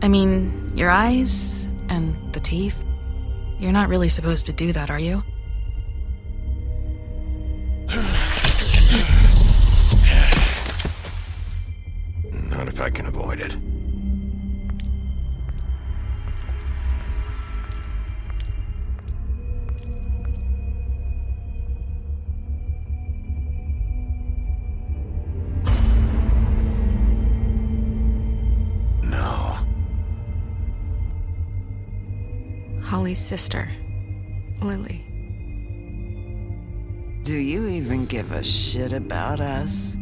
I mean, your eyes and the teeth. You're not really supposed to do that, are you? Not if I can avoid it. Holly's sister, Lily. Do you even give a shit about us?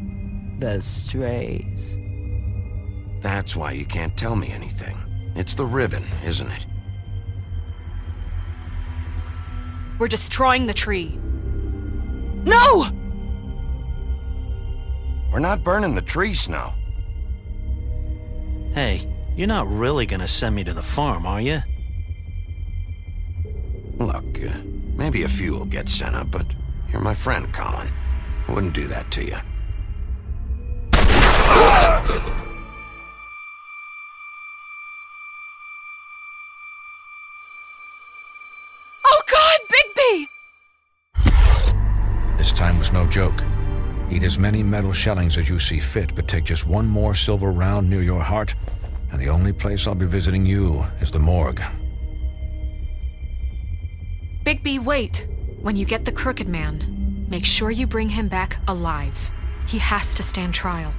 The strays. That's why you can't tell me anything. It's the ribbon, isn't it? We're destroying the tree. No! We're not burning the tree, Snow. Hey, you're not really gonna send me to the farm, are you? Look, maybe a few will get sent up, but you're my friend, Colin. I wouldn't do that to you. Oh God, Bigby! This time was no joke. Eat as many metal shellings as you see fit, but take just one more silver round near your heart, and the only place I'll be visiting you is the morgue. Bigby, wait. When you get the Crooked Man, make sure you bring him back alive. He has to stand trial.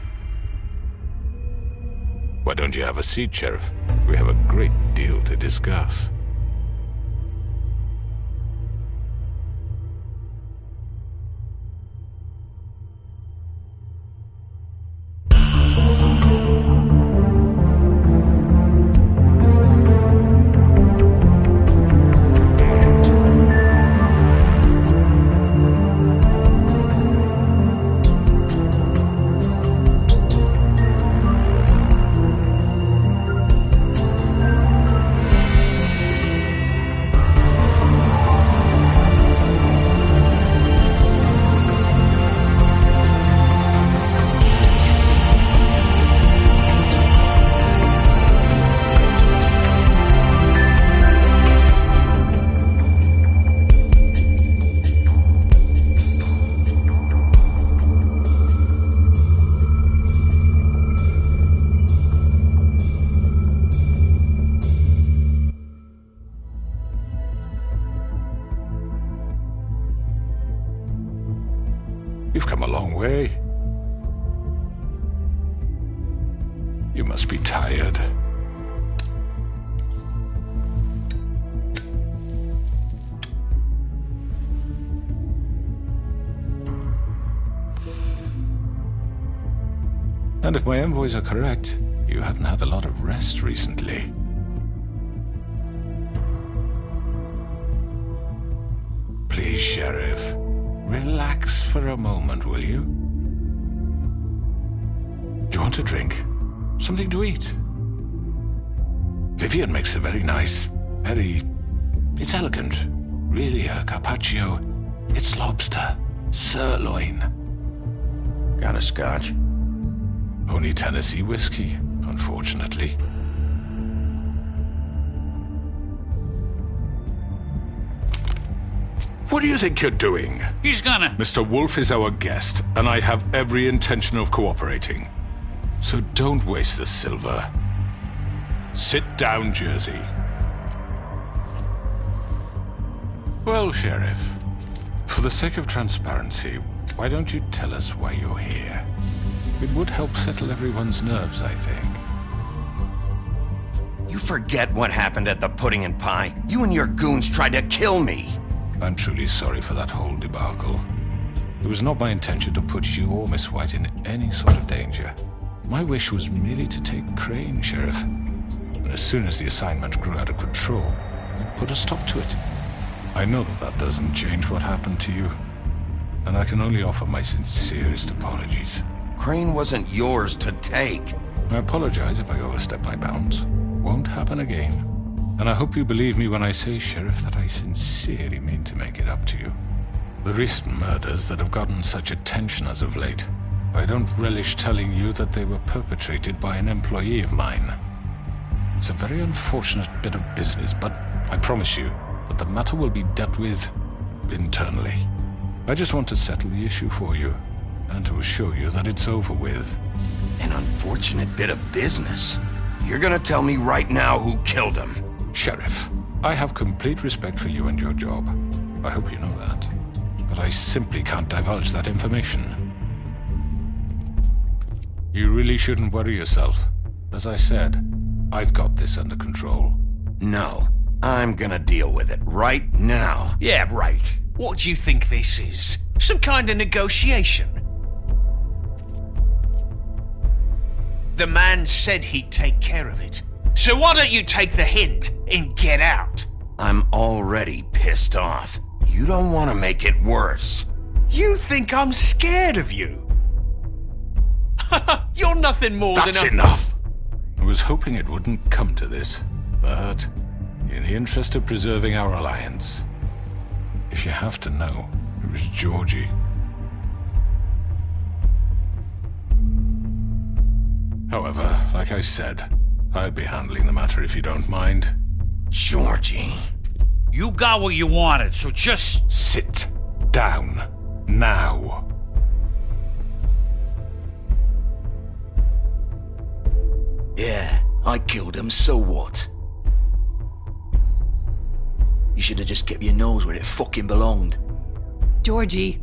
Why don't you have a seat, Sheriff? We have a great deal to discuss. You've come a long way. You must be tired. And if my envoys are correct, You haven't had a lot of rest recently. Please, Sheriff, relax for a moment, will you? Do you want a drink? Something to eat? Vivian makes a very nice, it's elegant. Really a carpaccio. It's lobster, sirloin. Got a scotch? Only Tennessee whiskey, unfortunately. What do you think you're doing? He's gonna... Mr. Wolf is our guest, and I have every intention of cooperating. So don't waste the silver. Sit down, Jersey. Well, Sheriff, for the sake of transparency, why don't you tell us why you're here? It would help settle everyone's nerves, I think. You forget what happened at the Pudding and Pie? You and your goons tried to kill me! I'm truly sorry for that whole debacle. It was not my intention to put you or Miss White in any sort of danger. My wish was merely to take Crane, Sheriff. But as soon as the assignment grew out of control, we put a stop to it. I know that that doesn't change what happened to you, and I can only offer my sincerest apologies. Crane wasn't yours to take. I apologize if I overstep my bounds. Won't happen again. And I hope you believe me when I say, Sheriff, that I sincerely mean to make it up to you. The recent murders that have gotten such attention as of late, I don't relish telling you that they were perpetrated by an employee of mine. It's a very unfortunate bit of business, but I promise you that the matter will be dealt with internally. I just want to settle the issue for you, and to assure you that it's over with. An unfortunate bit of business? You're gonna tell me right now who killed him? Sheriff, I have complete respect for you and your job. I hope you know that. But I simply can't divulge that information. You really shouldn't worry yourself. As I said, I've got this under control. No, I'm gonna deal with it right now. Yeah, right. What do you think this is? Some kind of negotiation? The man said he'd take care of it. So why don't you take the hint and get out? I'm already pissed off. You don't want to make it worse. You think I'm scared of you? You're nothing more than a... That's enough! I was hoping it wouldn't come to this, but in the interest of preserving our alliance, if you have to know, it was Georgie. However, like I said, I'll be handling the matter if you don't mind. Georgie. You got what you wanted, so just... Sit down. Now. Yeah, I killed him, so what? You should have just kept your nose where it fucking belonged. Georgie.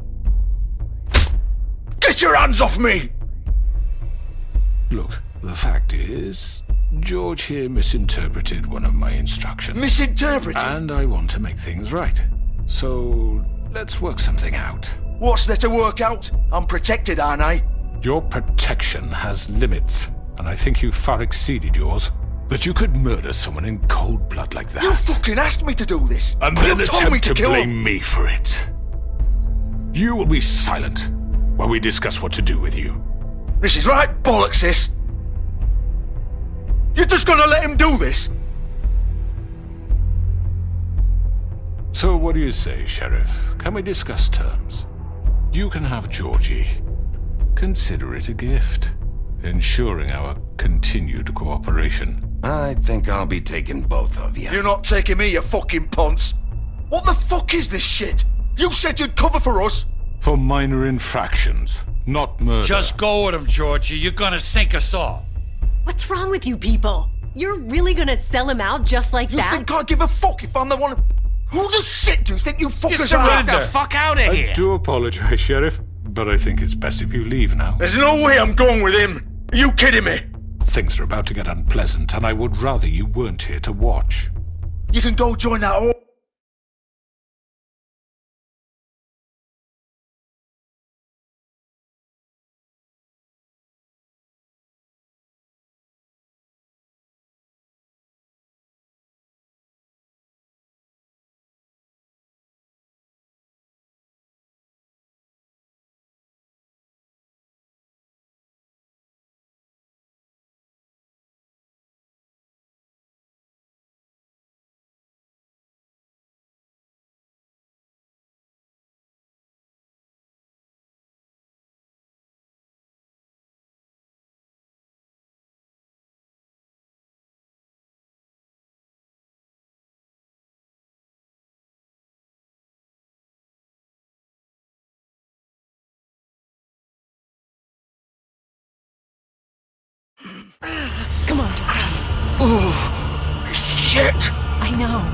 Get your hands off me! Look, the fact is, George here misinterpreted one of my instructions. Misinterpreted? And I want to make things right. So, let's work something out. What's there to work out? I'm protected, aren't I? Your protection has limits, and I think you've far exceeded yours. That you could murder someone in cold blood like that. You fucking asked me to do this! And then you told me attempt to kill blame him. me for it. You will be silent while we discuss what to do with you. This is right bollocks, sis. You're just gonna let him do this? So what do you say, Sheriff? Can we discuss terms? You can have Georgie. Consider it a gift, ensuring our continued cooperation. I think I'll be taking both of you. You're not taking me, you fucking ponce. What the fuck is this shit? You said you'd cover for us. For minor infractions, not murder. Just go with him, Georgie. You're gonna sink us all. What's wrong with you people? You're really gonna sell him out just like You that? think I give a fuck if I'm the one... Who the shit do you think you fuckers Get are? the fuck out of here! I do apologize, Sheriff, but I think it's best if you leave now. There's no way I'm going with him. Are you kidding me? Things are about to get unpleasant, and I would rather you weren't here to watch. You can go join that Come on, George. Oh, shit! I know.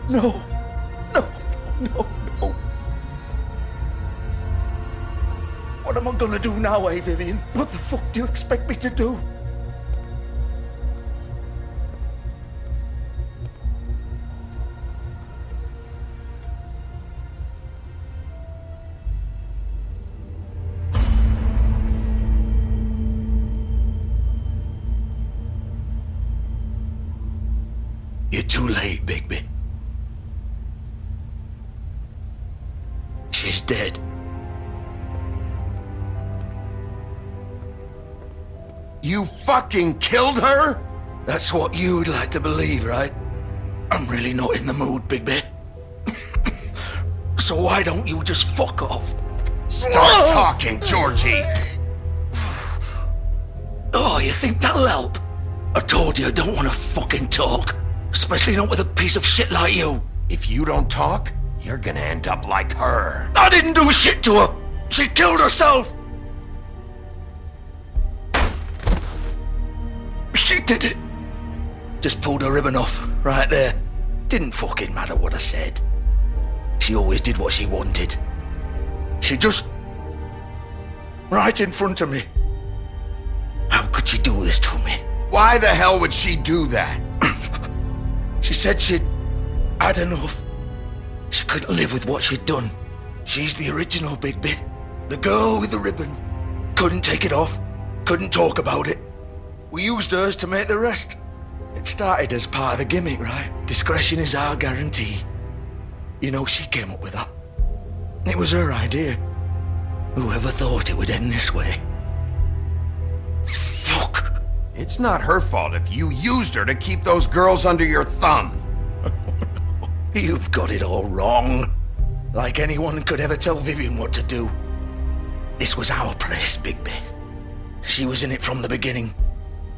No. No. No. No. What am I gonna do now, eh, Vivian? What the fuck do you expect me to do? You're too late, Bigby. She's dead. You fucking killed her? That's what you'd like to believe, right? I'm really not in the mood, Bigby. So why don't you just fuck off? Start talking, Georgie! Oh, you think that'll help? I told you I don't want to fucking talk. Especially not with a piece of shit like you. If you don't talk, you're gonna end up like her. I didn't do shit to her. She killed herself. She did it. Just pulled her ribbon off, right there. Didn't fucking matter what I said. She always did what she wanted. She just... right in front of me. How could she do this to me? Why the hell would she do that? She said she'd had enough. She couldn't live with what she'd done. She's the original Bigby. The girl with the ribbon. Couldn't take it off. Couldn't talk about it. We used hers to make the rest. It started as part of the gimmick, right? Discretion is our guarantee. You know, she came up with that. It was her idea. Whoever thought it would end this way? Fuck. It's not her fault if you used her to keep those girls under your thumb. You've got it all wrong. Like anyone could ever tell Vivian what to do. This was our place, Bigby. She was in it from the beginning.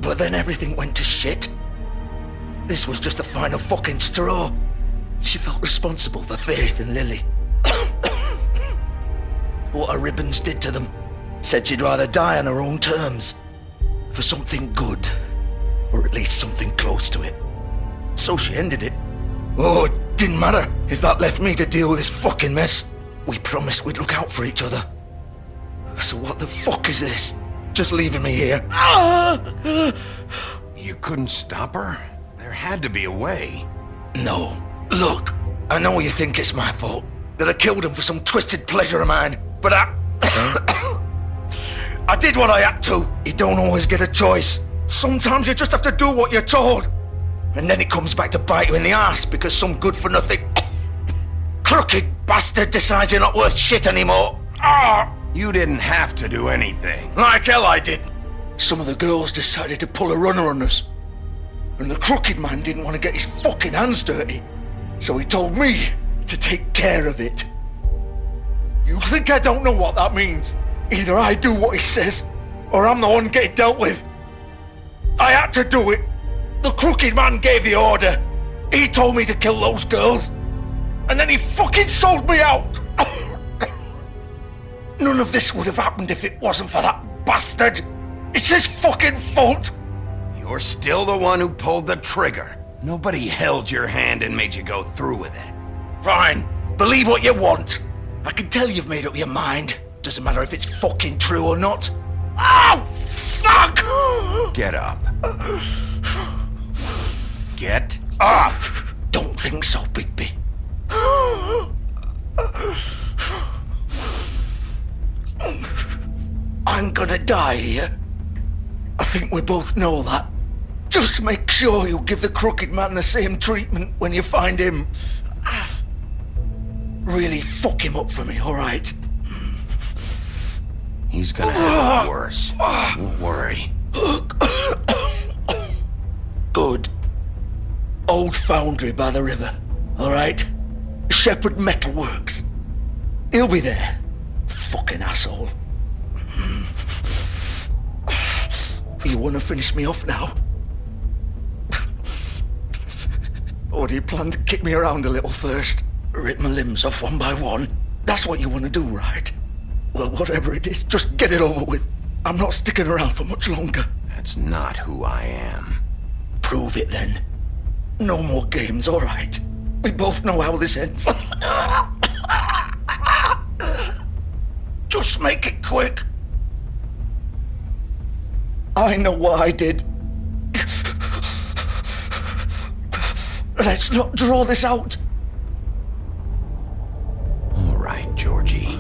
But then everything went to shit. This was just the final fucking straw. She felt responsible for Faith and Lily. What her ribbons did to them. Said she'd rather die on her own terms. For something good. Or at least something close to it. So she ended it. Oh, it didn't matter if that left me to deal with this fucking mess. We promised we'd look out for each other. So what the fuck is this? Just leaving me here? You couldn't stop her? There had to be a way. No. Look, I know you think it's my fault. That I killed him for some twisted pleasure of mine. But I did what I had to. You don't always get a choice. Sometimes you just have to do what you're told. And then it comes back to bite you in the ass because some good-for-nothing crooked bastard decides you're not worth shit anymore. You didn't have to do anything. Like hell I did. Some of the girls decided to pull a runner on us. And the crooked man didn't want to get his fucking hands dirty. So he told me to take care of it. You think I don't know what that means? Either I do what he says, or I'm the one getting dealt with. I had to do it. The crooked man gave the order. He told me to kill those girls. And then he fucking sold me out. None of this would have happened if it wasn't for that bastard. It's his fucking fault. You're still the one who pulled the trigger. Nobody held your hand and made you go through with it. Fine. Believe what you want. I can tell you've made up your mind. Doesn't matter if it's fucking true or not. Oh, fuck! Get up. Get up! Don't think so, Bigby. I'm gonna die here. I think we both know that. Just make sure you give the crooked man the same treatment when you find him. Really fuck him up for me, alright? He's gonna have it worse. Don't worry. Good. Old foundry by the river, alright? Shepherd Metalworks. He'll be there. Fucking asshole. You wanna finish me off now? Or do you plan to kick me around a little first? Rip my limbs off one by one? That's what you wanna do, right? Well, whatever it is, just get it over with. I'm not sticking around for much longer. That's not who I am. Prove it then. No more games, alright? We both know how this ends. Just make it quick. I know what I did. Let's not draw this out. All right, Georgie.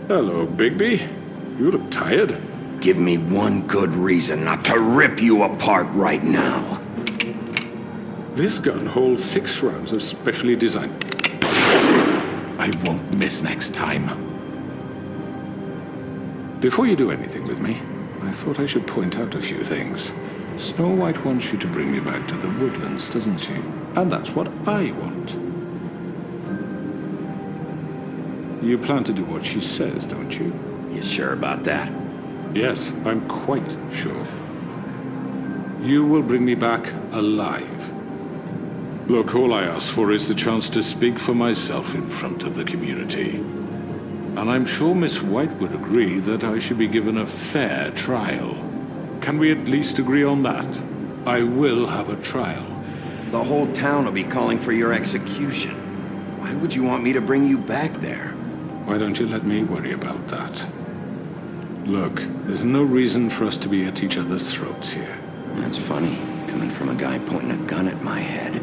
Hello, Bigby. You look tired. Give me one good reason not to rip you apart right now. This gun holds 6 rounds of specially designed... I won't miss next time. Before you do anything with me, I thought I should point out a few things. Snow White wants you to bring me back to the woodlands, doesn't she? And that's what I want. You plan to do what she says, don't you? You sure about that? Yes, I'm quite sure. You will bring me back alive. Look, all I ask for is the chance to speak for myself in front of the community. And I'm sure Miss White would agree that I should be given a fair trial. Can we at least agree on that? I will have a trial. The whole town will be calling for your execution. Why would you want me to bring you back there? Why don't you let me worry about that? Look, there's no reason for us to be at each other's throats here. That's funny, coming from a guy pointing a gun at my head.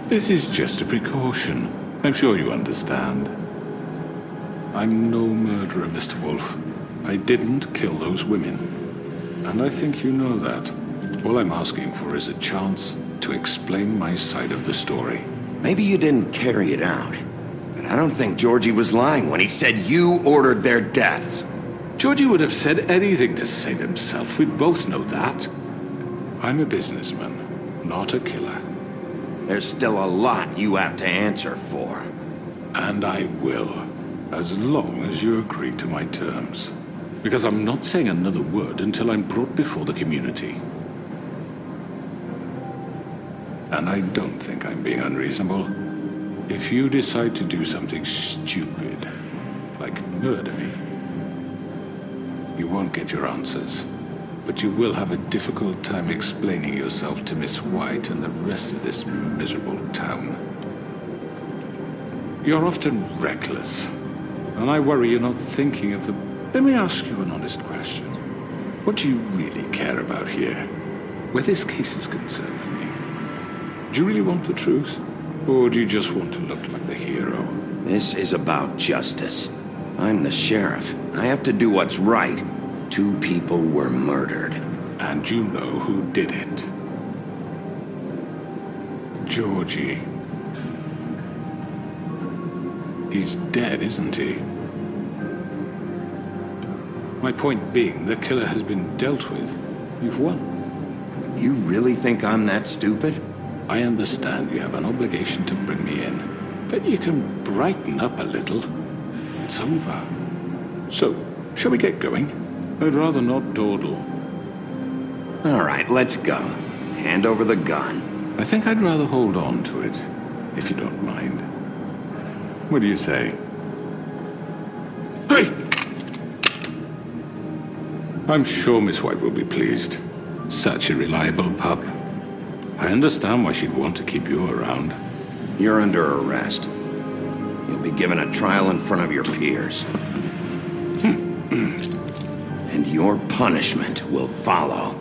This is just a precaution. I'm sure you understand. I'm no murderer, Mr. Wolf. I didn't kill those women. And I think you know that. All I'm asking for is a chance to explain my side of the story. Maybe you didn't carry it out. But I don't think Georgie was lying when he said you ordered their deaths. Georgie would have said anything to save himself. We both know that. I'm a businessman, not a killer. There's still a lot you have to answer for. And I will, as long as you agree to my terms. Because I'm not saying another word until I'm brought before the community. And I don't think I'm being unreasonable. If you decide to do something stupid, like murder me, you won't get your answers. But you will have a difficult time explaining yourself to Miss White and the rest of this miserable town. You're often reckless, and I worry you're not thinking of the... Let me ask you an honest question. What do you really care about here? Where this case is concerned, I mean. Do you really want the truth? Or do you just want to look like the hero? This is about justice. I'm the sheriff. I have to do what's right. 2 people were murdered. And you know who did it. Georgie. He's dead, isn't he? My point being, the killer has been dealt with. You've won. You really think I'm that stupid? I understand you have an obligation to bring me in, but you can brighten up a little. It's over. So, shall we get going? I'd rather not dawdle. All right, let's go. Hand over the gun. I think I'd rather hold on to it, if you don't mind. What do you say? Hey! I'm sure Miss White will be pleased. Such a reliable pup. I understand why she'd want to keep you around. You're under arrest. You'll be given a trial in front of your peers. And your punishment will follow.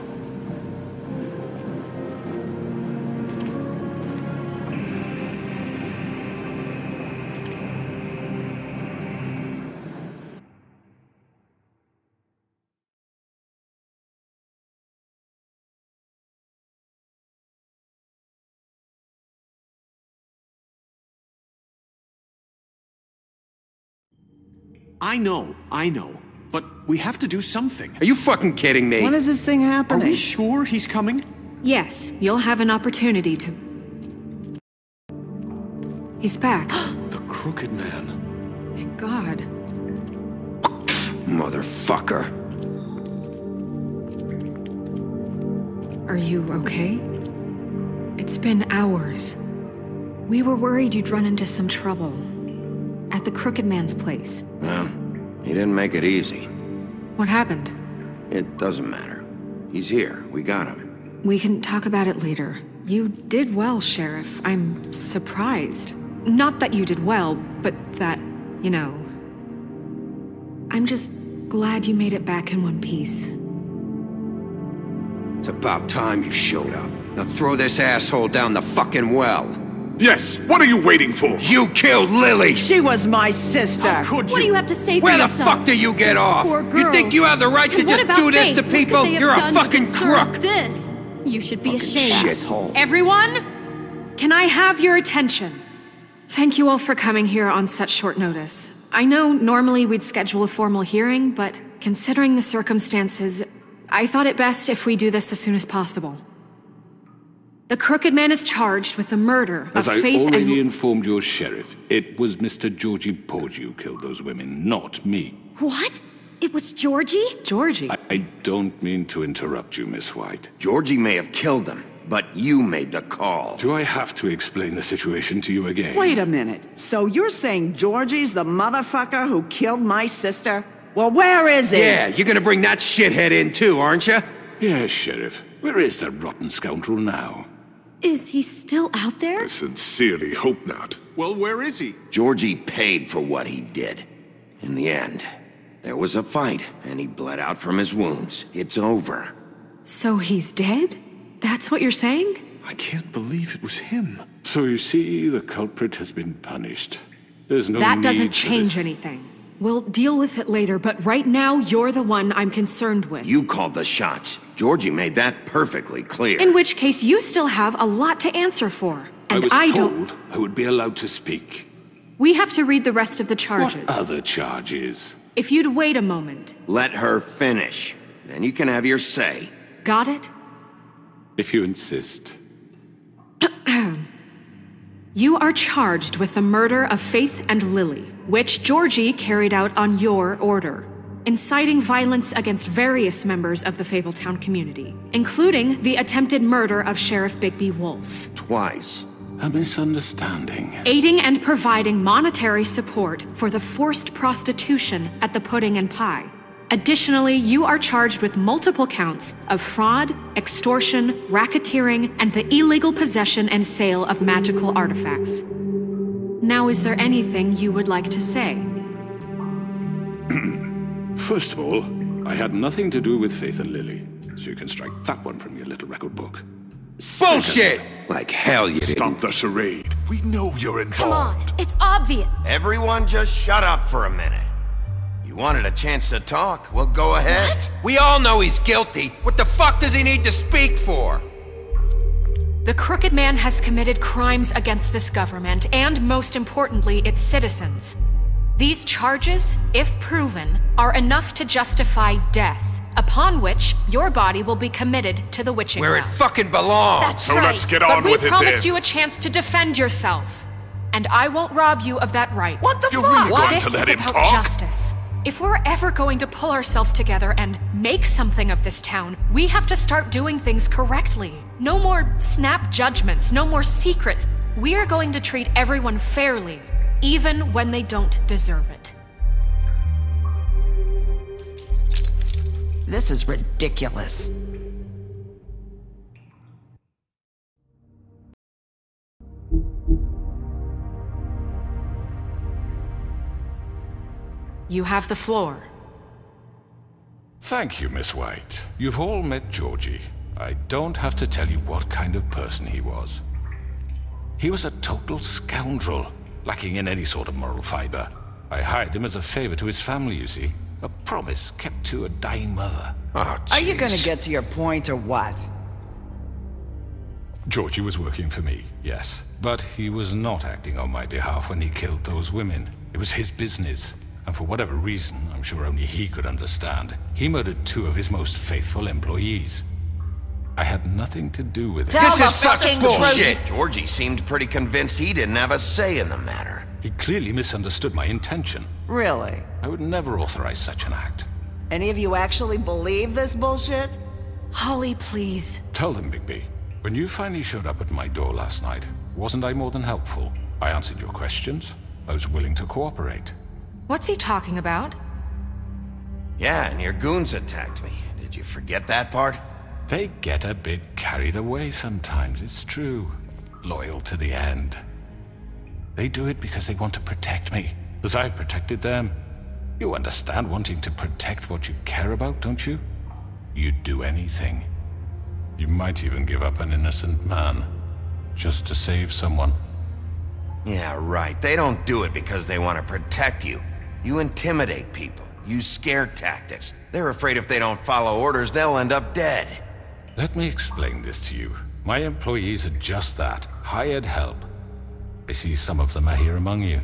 I know. But we have to do something. Are you fucking kidding me? When is this thing happening? Are we sure he's coming? Yes, you'll have an opportunity to... He's back. The Crooked Man. Thank God. Motherfucker. Are you okay? It's been hours. We were worried you'd run into some trouble. At the Crooked Man's place. Well, he didn't make it easy. What happened? It doesn't matter. He's here. We got him. We can talk about it later. You did well, Sheriff. I'm surprised. Not that you did well, but that, you know... I'm just glad you made it back in one piece. It's about time you showed up. Now throw this asshole down the fucking well. Yes, what are you waiting for? You killed Lily! She was my sister! How could you? What do you have to say for Where the yourself? fuck do you get off? Poor You think you have the right to And just what do about this Faith? to What could people? they have You're a done to fucking deserve crook! This. You should be ashamed. Shithole. Everyone, can I have your attention? Thank you all for coming here on such short notice. I know normally we'd schedule a formal hearing, but considering the circumstances, I thought it best if we do this as soon as possible. The Crooked Man is charged with the murder of As I Faith already and... informed your sheriff, it was Mr. Georgie Porgy who killed those women, not me. What? It was Georgie? Georgie? I don't mean to interrupt you, Miss White. Georgie may have killed them, but you made the call. Do I have to explain the situation to you again? Wait a minute. So you're saying Georgie's the motherfucker who killed my sister? Well, where is he? Yeah, you're gonna bring that shithead in too, aren't you? Yes, Sheriff. Where is that rotten scoundrel now? Is he still out there? I sincerely hope not. Well, where is he? Georgie paid for what he did. In the end, there was a fight, and he bled out from his wounds. It's over. So he's dead? That's what you're saying? I can't believe it was him. So you see, the culprit has been punished. There's no That need doesn't for change this. anything. We'll deal with it later, but right now, you're the one I'm concerned with. You called the shots. Georgie made that perfectly clear. In which case, you still have a lot to answer for. And I was don't... told I would be allowed to speak. We have to read the rest of the charges. What other charges? If you'd wait a moment. Let her finish. Then you can have your say. Got it? If you insist. You are charged with the murder of Faith and Lily, which Georgie carried out on your order, inciting violence against various members of the Fabletown community, including the attempted murder of Sheriff Bigby Wolf. Twice. A misunderstanding. Aiding and providing monetary support for the forced prostitution at the Pudding and Pie. Additionally, you are charged with multiple counts of fraud, extortion, racketeering, and the illegal possession and sale of magical artifacts. Now, is there anything you would like to say? First of all, I had nothing to do with Faith and Lily, so you can strike that one from your little record book. Bullshit! Like hell you Stop didn't. the charade. We know you're involved. Come on, it's obvious. Everyone just shut up for a minute. You wanted a chance to talk, well go ahead. What? We all know he's guilty. What the fuck does he need to speak for? The Crooked Man has committed crimes against this government and, most importantly, its citizens. These charges, if proven, are enough to justify death, upon which your body will be committed to the witching Where it well. fucking belongs. That's So right. let's get But on we with it promised then. you a chance to defend yourself, and I won't rob you of that right. What the You're fuck? really going This to let is him about talk? justice. If we're ever going to pull ourselves together and make something of this town, we have to start doing things correctly. No more snap judgments, no more secrets. We are going to treat everyone fairly, even when they don't deserve it. This is ridiculous. You have the floor. Thank you, Miss White. You've all met Georgie. I don't have to tell you what kind of person he was. He was a total scoundrel, lacking in any sort of moral fiber. I hired him as a favor to his family, you see. A promise kept to a dying mother. Oh, Are you gonna get to your point or what? Georgie was working for me, yes. But he was not acting on my behalf when he killed those women. It was his business. And for whatever reason, I'm sure only he could understand, he murdered 2 of his most faithful employees. I had nothing to do with it. Tell This the is such fucking bullshit! truth. Georgie seemed pretty convinced he didn't have a say in the matter. He clearly misunderstood my intention. Really? I would never authorize such an act. Any of you actually believe this bullshit? Holly, please. Tell them, Bigby. When you finally showed up at my door last night, wasn't I more than helpful? I answered your questions. I was willing to cooperate. What's he talking about? Yeah, and your goons attacked me. Did you forget that part? They get a bit carried away sometimes, it's true. Loyal to the end. They do it because they want to protect me, as I've protected them. You understand wanting to protect what you care about, don't you? You'd do anything. You might even give up an innocent man, just to save someone. Yeah, right. They don't do it because they want to protect you. You intimidate people, use scare tactics. They're afraid if they don't follow orders, they'll end up dead. Let me explain this to you. My employees are just that, hired help. I see some of them are here among you.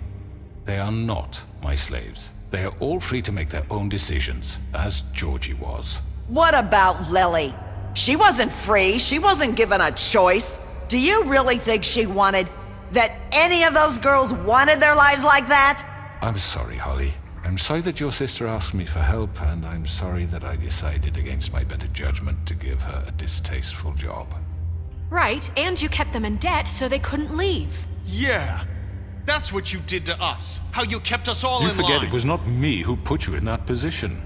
They are not my slaves. They are all free to make their own decisions, as Georgie was. What about Lily? She wasn't free. She wasn't given a choice. Do you really think she wanted... that any of those girls wanted their lives like that? I'm sorry, Holly. I'm sorry that your sister asked me for help, and I'm sorry that I decided against my better judgment to give her a distasteful job. Right, and you kept them in debt so they couldn't leave. Yeah, that's what you did to us. How you kept us all in line. You forget it was not me who put you in that position.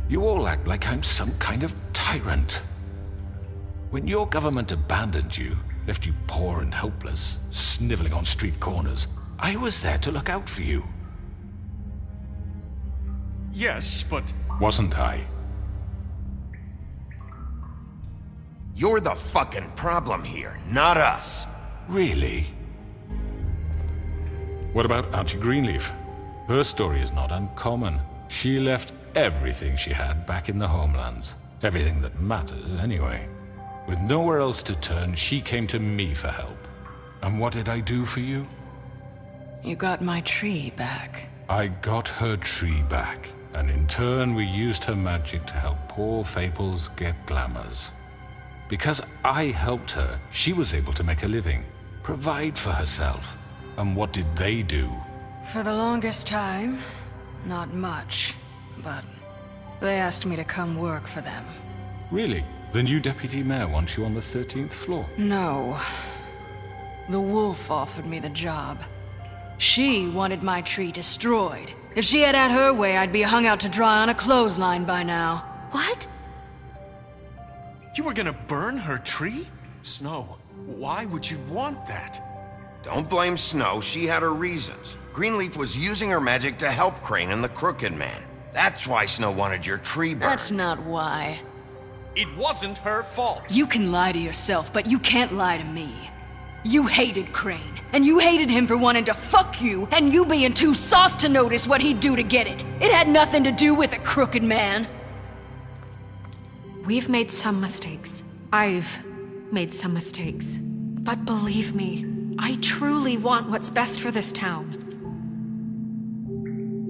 You all act like I'm some kind of tyrant. When your government abandoned you, left you poor and helpless, sniveling on street corners, I was there to look out for you. Yes, but... Wasn't I? You're the fucking problem here, not us. Really? What about Auntie Greenleaf? Her story is not uncommon. She left everything she had back in the homelands. Everything that matters, anyway. With nowhere else to turn, she came to me for help. And what did I do for you? You got my tree back. I got her tree back, and in turn we used her magic to help poor fables get glamours. Because I helped her, she was able to make a living, provide for herself. And what did they do? For the longest time, not much, but they asked me to come work for them. Really? The new deputy mayor wants you on the 13th floor? No. The wolf offered me the job. She wanted my tree destroyed. If she had her way, I'd be hung out to dry on a clothesline by now. What? You were gonna burn her tree? Snow, why would you want that? Don't blame Snow, she had her reasons. Greenleaf was using her magic to help Crane and the Crooked Man. That's why Snow wanted your tree burned. That's not why. It wasn't her fault. You can lie to yourself, but you can't lie to me. You hated Crane, and you hated him for wanting to fuck you, and you being too soft to notice what he'd do to get it. It had nothing to do with a Crooked Man. We've made some mistakes. I've made some mistakes. But believe me, I truly want what's best for this town.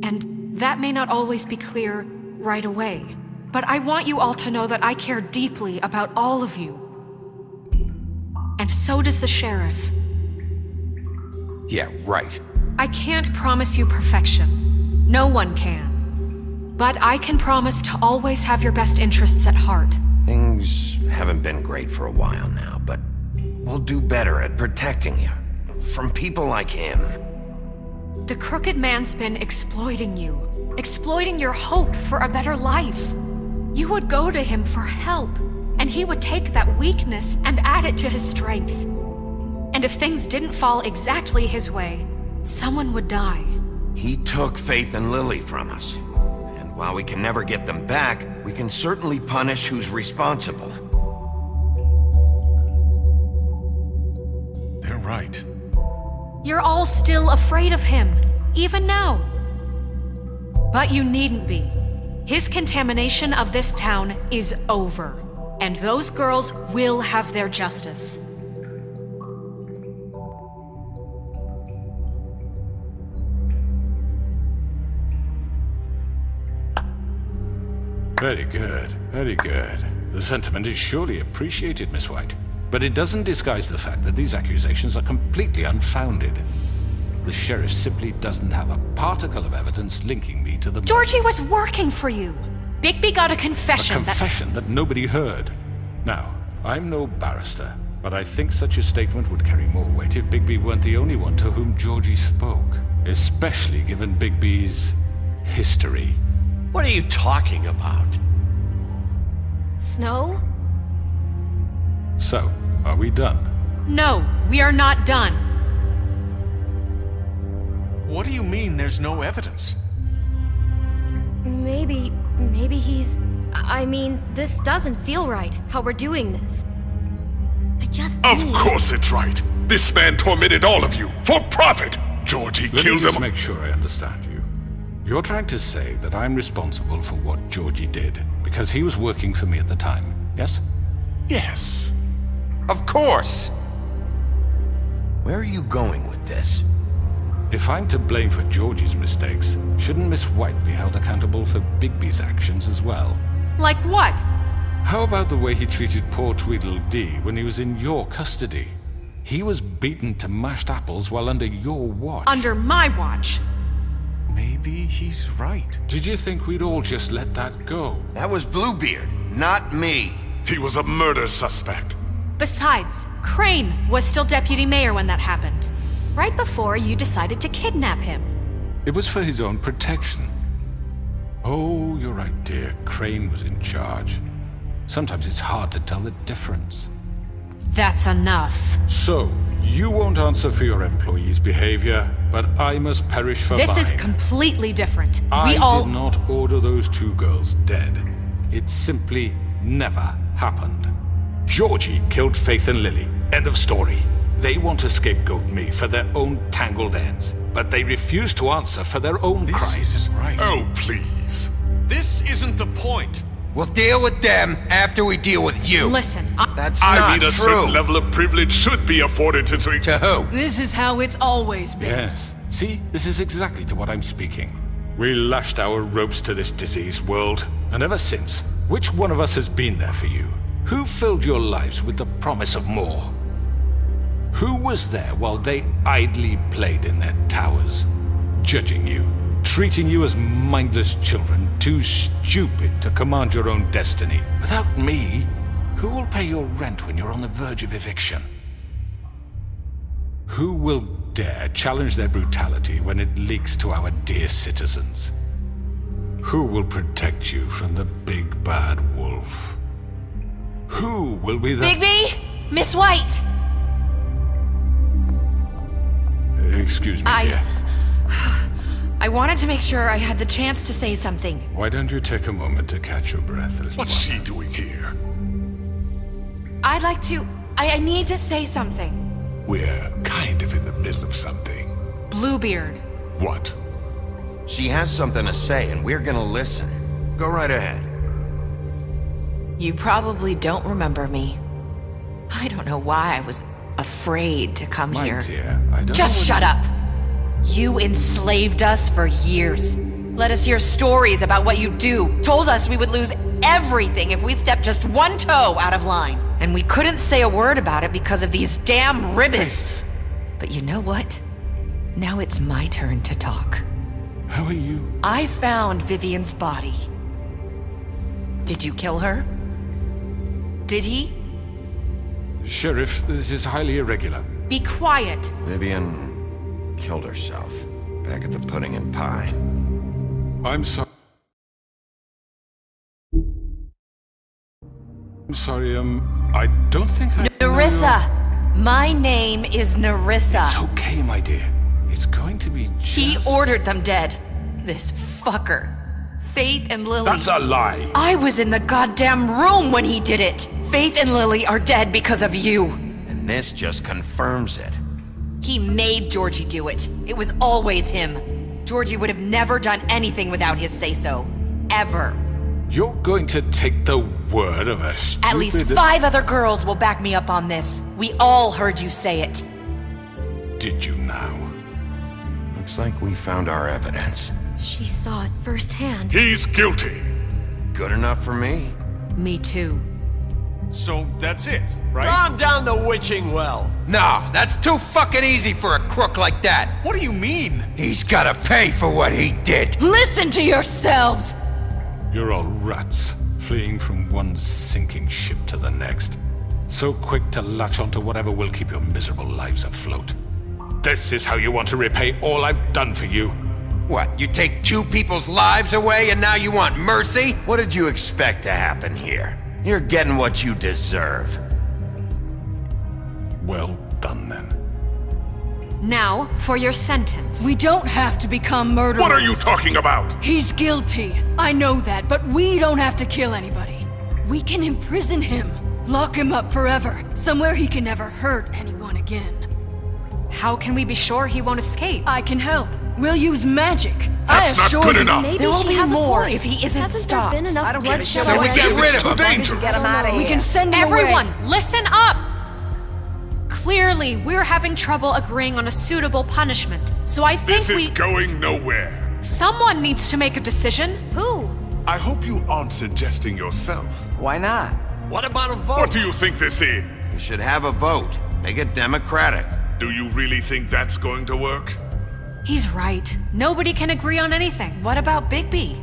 And that may not always be clear right away, but I want you all to know that I care deeply about all of you. And so does the sheriff. Yeah, right. I can't promise you perfection. No one can. But I can promise to always have your best interests at heart. Things haven't been great for a while now, but we'll do better at protecting you. From people like him. The Crooked Man's been exploiting you. Exploiting your hope for a better life. You would go to him for help, and he would take that weakness and add it to his strength. And if things didn't fall exactly his way, someone would die. He took Faith and Lily from us. And while we can never get them back, we can certainly punish who's responsible. They're right. You're all still afraid of him, even now. But you needn't be. His contamination of this town is over, and those girls will have their justice. Very good, very good. The sentiment is surely appreciated, Miss White. But it doesn't disguise the fact that these accusations are completely unfounded. The sheriff simply doesn't have a particle of evidence linking me to the Georgie was working for you. Bigby got a confession. A confession that nobody heard. Now, I'm no barrister, but I think such a statement would carry more weight if Bigby weren't the only one to whom Georgie spoke. Especially given Bigby's history. What are you talking about? Snow? So, are we done? No, we are not done. What do you mean there's no evidence? Maybe he's... I mean, this doesn't feel right, how we're doing this. I just Of course it's right. This man tormented all of you for profit. Georgie killed him. Let me just make sure I understand you. You're trying to say that I'm responsible for what Georgie did because he was working for me at the time, yes? Yes. Of course! Where are you going with this? If I'm to blame for Georgie's mistakes, shouldn't Miss White be held accountable for Bigby's actions as well? Like what? How about the way he treated poor Tweedledee when he was in your custody? He was beaten to mashed apples while under your watch. Under my watch? Maybe he's right. Did you think we'd all just let that go? That was Bluebeard, not me. He was a murder suspect. Besides, Crane was still deputy mayor when that happened. Right before you decided to kidnap him. It was for his own protection. Oh, you're right, dear. Crane was in charge. Sometimes it's hard to tell the difference. That's enough. So, you won't answer for your employees' behavior, but I must perish for mine. This is completely different. I did not order those two girls dead. It simply never happened. Georgie killed Faith and Lily. End of story. They want to scapegoat me for their own tangled ends, but they refuse to answer for their own crimes. This isn't right. Oh, please. This isn't the point. We'll deal with them after we deal with you. Listen, That's I not mean, a true. certain level of privilege should be afforded to To who? This is how it's always been. Yes. See, this is exactly to what I'm speaking. We lashed our ropes to this diseased world, and ever since, which one of us has been there for you? Who filled your lives with the promise of more? Who was there while they idly played in their towers, judging you, treating you as mindless children, too stupid to command your own destiny? Without me, who will pay your rent when you're on the verge of eviction? Who will dare challenge their brutality when it leaks to our dear citizens? Who will protect you from the big bad wolf? Who will be the— Bigby! Miss White! Excuse me, dear. I wanted to make sure I had the chance to say something. Why don't you take a moment to catch your breath a little What's she doing here? I'd like to... I need to say something. We're kind of in the middle of something. Bluebeard. What? She has something to say, and we're gonna listen. Go right ahead. You probably don't remember me. I don't know why I was afraid to come My here. dear, I don't Just know shut up! You enslaved us for years. Let us hear stories about what you do. Told us we would lose everything if we stepped just one toe out of line. And we couldn't say a word about it because of these damn ribbons. But you know what? Now it's my turn to talk. How are you? I found Vivian's body. Did you kill her? Did he? Sheriff, this is highly irregular. Be quiet. Vivian killed herself back at the Pudding and Pie. I'm sorry. I'm sorry, I don't think I... Nerissa! My name is Nerissa. It's okay, my dear. It's going to be just... He ordered them dead. This fucker. Faith and Lily... That's a lie! I was in the goddamn room when he did it! Faith and Lily are dead because of you! And this just confirms it. He made Georgie do it. It was always him. Georgie would have never done anything without his say-so. Ever. You're going to take the word of a stupid... At least 5 other girls will back me up on this. We all heard you say it. Did you now? Looks like we found our evidence. She saw it firsthand. He's guilty. Good enough for me. Me too. So that's it, right? Calm down the witching well. Nah, that's too fucking easy for a crook like that. What do you mean? He's gotta pay for what he did. Listen to yourselves! You're all rats, fleeing from one sinking ship to the next. So quick to latch onto whatever will keep your miserable lives afloat. This is how you want to repay all I've done for you. What, you take 2 people's lives away and now you want mercy? What did you expect to happen here? You're getting what you deserve. Well done, then. Now, for your sentence. We don't have to become murderers. What are you talking about? He's guilty. I know that, but we don't have to kill anybody. We can imprison him. Lock him up forever. Somewhere he can never hurt anyone again. How can we be sure he won't escape? I can help. We'll use magic. That's not good enough. There will be more if he isn't Hasn't stopped. there been enough bloodshed So we already? get rid of him. Dangerous. Get him out of here. We can send him Everyone, away. listen up! Clearly, we're having trouble agreeing on a suitable punishment, so I think This is going nowhere. someone needs to make a decision. Who? I hope you aren't suggesting yourself. Why not? What about a vote? What do you think this is? You should have a vote. Make it democratic. Do you really think that's going to work? He's right. Nobody can agree on anything. What about Bigby?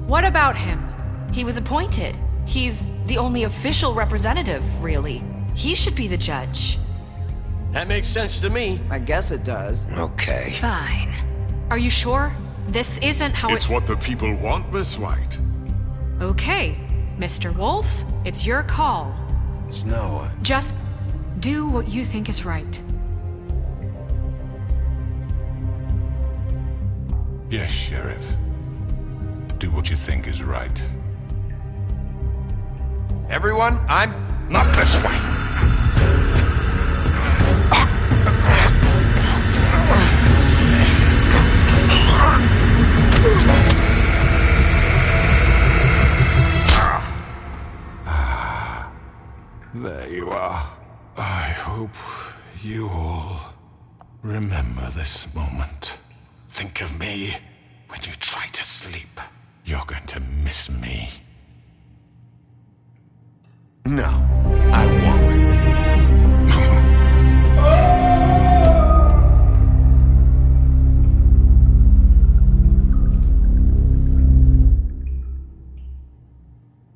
What about him? He was appointed. He's the only official representative, really. He should be the judge. That makes sense to me. I guess it does. Okay. Fine. Are you sure? This isn't how It's what the people want, Miss White. Okay, Mr. Wolf, it's your call. Snow. Just do what you think is right. Yes, Sheriff. Do what you think is right. Everyone, I'm... Not this way. There you are. I hope you all remember this moment. Think of me when you try to sleep. You're going to miss me. No, I won't.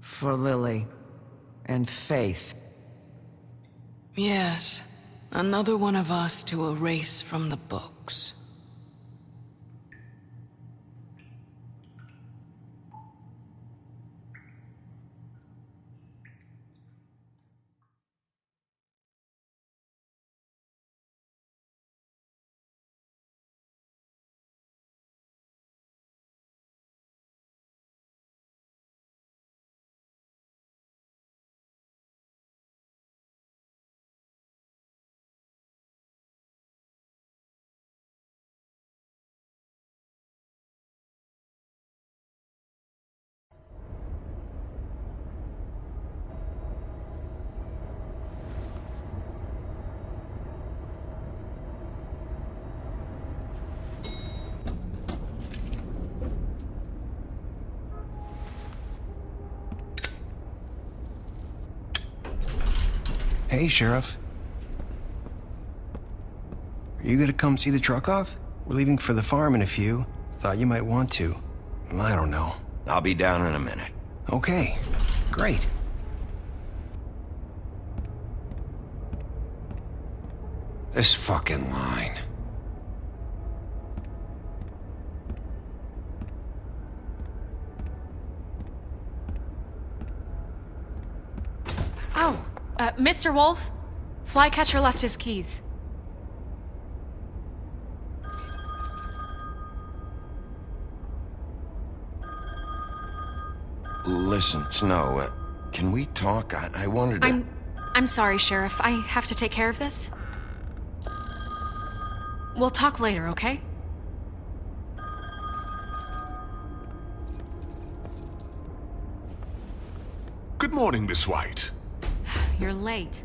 For Lily and Faith. Yes, another one of us to erase from the books. Hey, Sheriff. Are you gonna come see the truck off? We're leaving for the farm in a few. Thought you might want to. I don't know. I'll be down in a minute. Okay, great. This fucking line. Oh, Mr. Wolf, Flycatcher left his keys. Listen, Snow, can we talk? I wanted to... I'm sorry, Sheriff. I have to take care of this. We'll talk later, okay? Good morning, Miss White. You're late.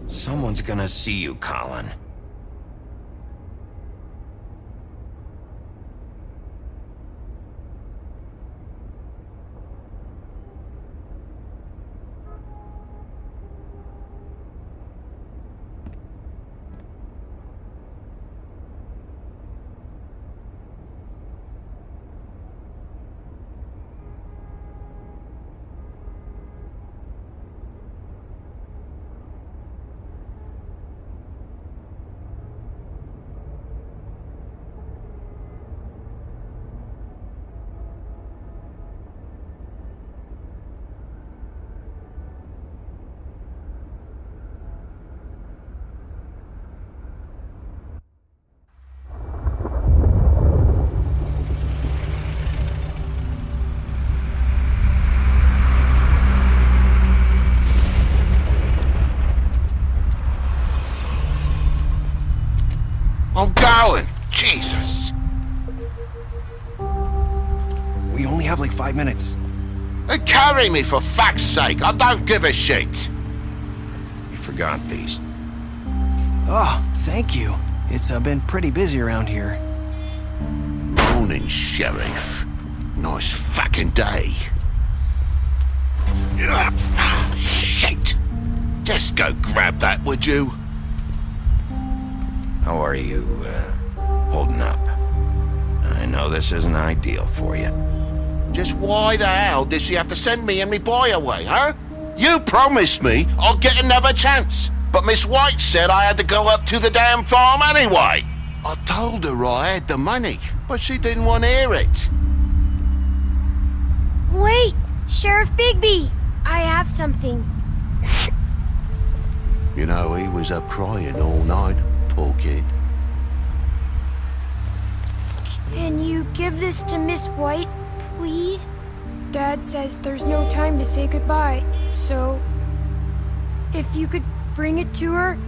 Someone's gonna see you, Colin. going? Jesus. We only have like 5 minutes. Carry me for fuck's sake. I don't give a shit. You forgot these. Oh, thank you. It's been pretty busy around here. Morning, Sheriff. Nice fucking day. Shit. Just go grab that, would you? How are you, holding up? I know this isn't ideal for you. Just why the hell did she have to send me and me boy away, huh? You promised me I'd get another chance, but Miss White said I had to go up to the damn farm anyway. I told her I had the money, but she didn't want to hear it. Wait, Sheriff Bigby, I have something. You know, he was up crying all night, poor kid. Can you give this to Miss White, please? Dad says there's no time to say goodbye, so if you could bring it to her?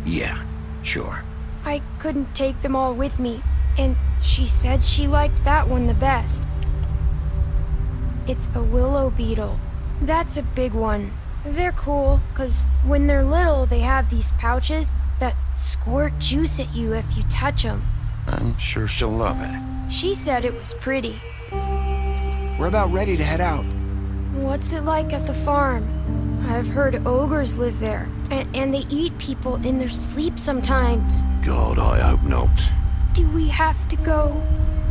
Yeah, sure. I couldn't take them all with me, and she said she liked that one the best. It's a willow beetle. That's a big one. They're cool, 'cause when they're little, they have these pouches that squirt juice at you if you touch them. I'm sure she'll love it. She said it was pretty. We're about ready to head out. What's it like at the farm? I've heard ogres live there, and they eat people in their sleep sometimes. God, I hope not. Do we have to go?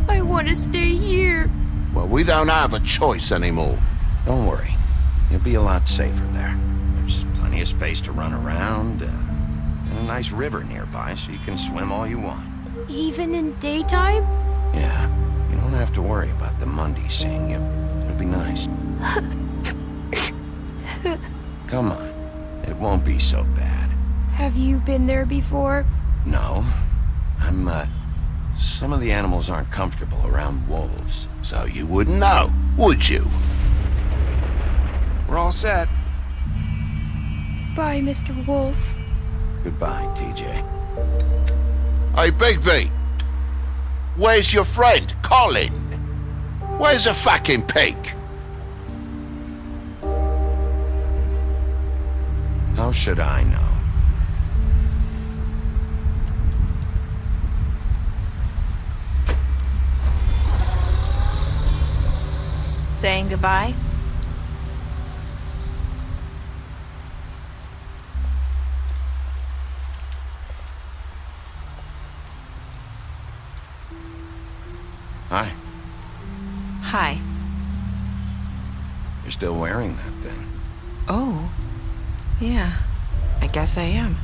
I want to stay here. Well, we don't have a choice anymore. Don't worry. You'll be a lot safer there. There's plenty of space to run around, and a nice river nearby so you can swim all you want. Even in daytime? Yeah, you don't have to worry about the Mundies seeing you. It'll be nice. Come on, it won't be so bad. Have you been there before? No. Some of the animals aren't comfortable around wolves. So you wouldn't know, would you? We're all set. Bye, Mr. Wolf. Goodbye, TJ. Hey, Bigby! Where's your friend, Colin? Where's the fucking pig? How should I know? Saying goodbye? Hi. Hi. You're still wearing that thing. Oh. Yeah. I guess I am.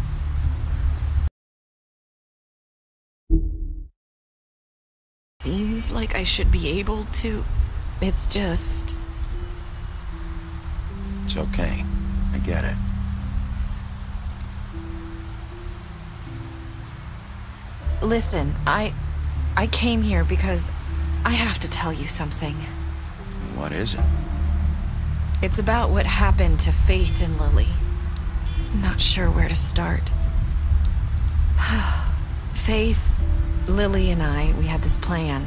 Seems like I should be able to. It's just... It's okay. I get it. Listen, I came here because I have to tell you something. What is it? It's about what happened to Faith and Lily. I'm not sure where to start. Faith, Lily, and I, we had this plan.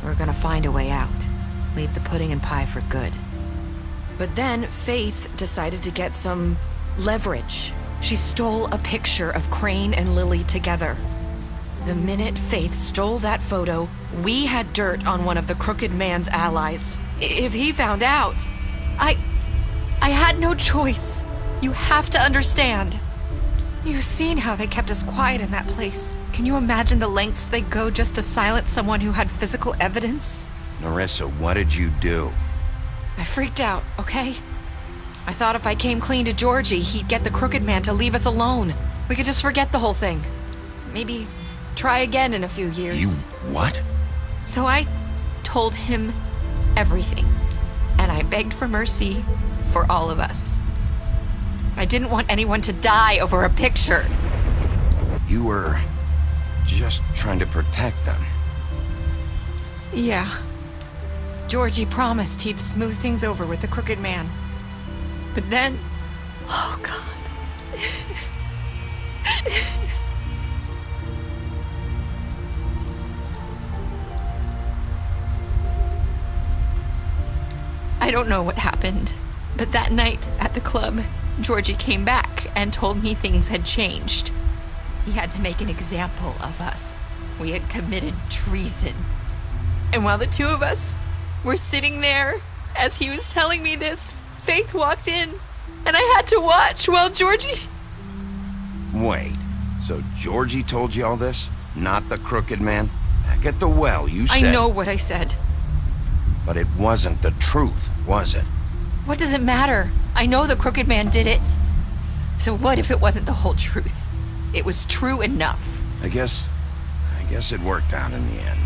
We were gonna find a way out. Leave the pudding and pie for good. But then Faith decided to get some leverage. She stole a picture of Crane and Lily together. The minute Faith stole that photo, we had dirt on one of the Crooked Man's allies. If he found out, I had no choice. You have to understand. You've seen how they kept us quiet in that place. Can you imagine the lengths they go just to silence someone who had physical evidence? Narissa, what did you do? I freaked out, okay? I thought if I came clean to Georgie, he'd get the Crooked Man to leave us alone. We could just forget the whole thing. Maybe try again in a few years. You what? So I told him everything. And I begged for mercy for all of us. I didn't want anyone to die over a picture. You were just trying to protect them. Yeah. Georgie promised he'd smooth things over with the Crooked Man. But then... Oh, God. I don't know what happened, but that night at the club, Georgie came back and told me things had changed. He had to make an example of us. We had committed treason. And while the two of us were sitting there, as he was telling me this, Faith walked in, and I had to watch while Georgie... Wait, so Georgie told you all this? Not the crooked man? Back at the well, you said... I know what I said. But it wasn't the truth, was it? What does it matter? I know the crooked man did it. So what if it wasn't the whole truth? It was true enough. I guess it worked out in the end.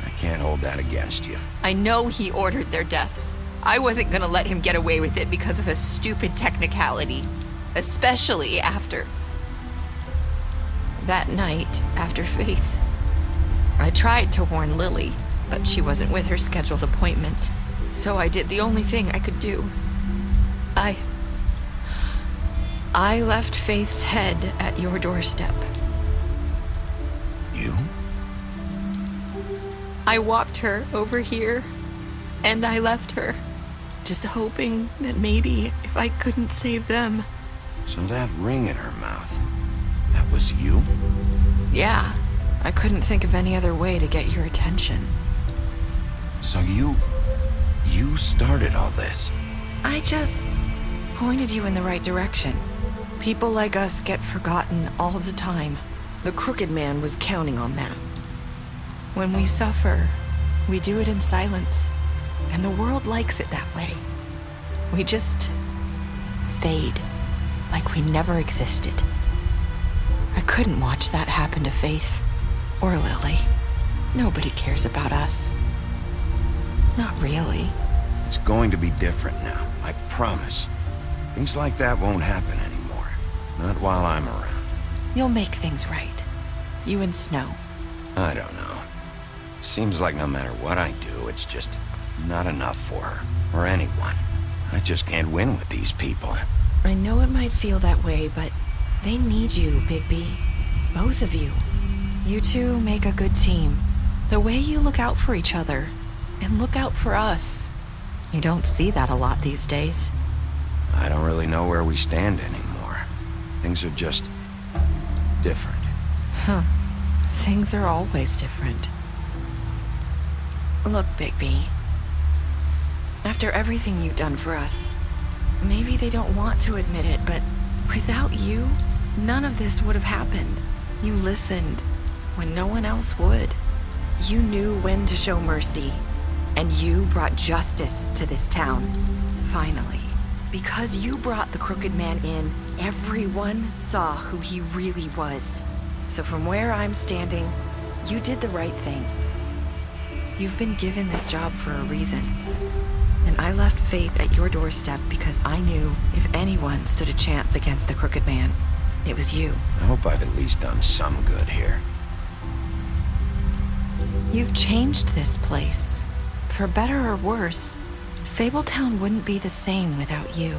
I can't hold that against you. I know he ordered their deaths. I wasn't gonna let him get away with it because of a stupid technicality. Especially after... that night, after Faith. I tried to warn Lily, but she wasn't with her scheduled appointment. So I did the only thing I could do. I left Faith's head at your doorstep. You? I walked her over here, and I left her, just hoping that maybe if I couldn't save them. So that ring in her mouth, that was you? Yeah, I couldn't think of any other way to get your attention. So you started all this? I just pointed you in the right direction. People like us get forgotten all the time. The crooked man was counting on that. When we suffer, we do it in silence, and the world likes it that way. We just fade, like we never existed. I couldn't watch that happen to Faith, or Lily. Nobody cares about us. Not really. It's going to be different now, I promise. Things like that won't happen anymore. Not while I'm around. You'll make things right. You and Snow. I don't know. Seems like no matter what I do, it's just not enough for her, or anyone. I just can't win with these people. I know it might feel that way, but they need you, Bigby. Both of you. You two make a good team. The way you look out for each other, and look out for us. You don't see that a lot these days. I don't really know where we stand anymore. Things are just different. Huh. Things are always different. Look, Bigby. After everything you've done for us, maybe they don't want to admit it, but without you, none of this would have happened. You listened when no one else would. You knew when to show mercy, and you brought justice to this town. Finally. Because you brought the crooked man in, everyone saw who he really was. So from where I'm standing, you did the right thing. You've been given this job for a reason. And I left Faith at your doorstep because I knew if anyone stood a chance against the crooked man, it was you. I hope I've at least done some good here. You've changed this place. For better or worse, Fabletown wouldn't be the same without you.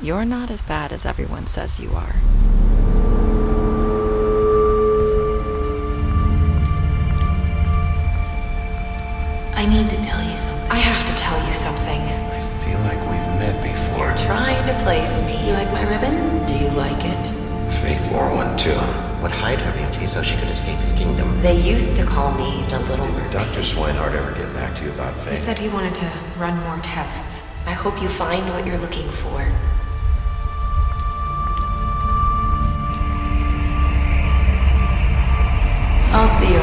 You're not as bad as everyone says you are. I need to tell you something. I have to tell you something. I feel like we've met before. You're trying to place me. You like my ribbon? Do you like it? Faith wore one too. Would hide her beauty so she could escape his kingdom. They used to call me the Little Mermaid. Did Dr. Swinehart ever get back to you about Faith? He said he wanted to run more tests. I hope you find what you're looking for. I'll see you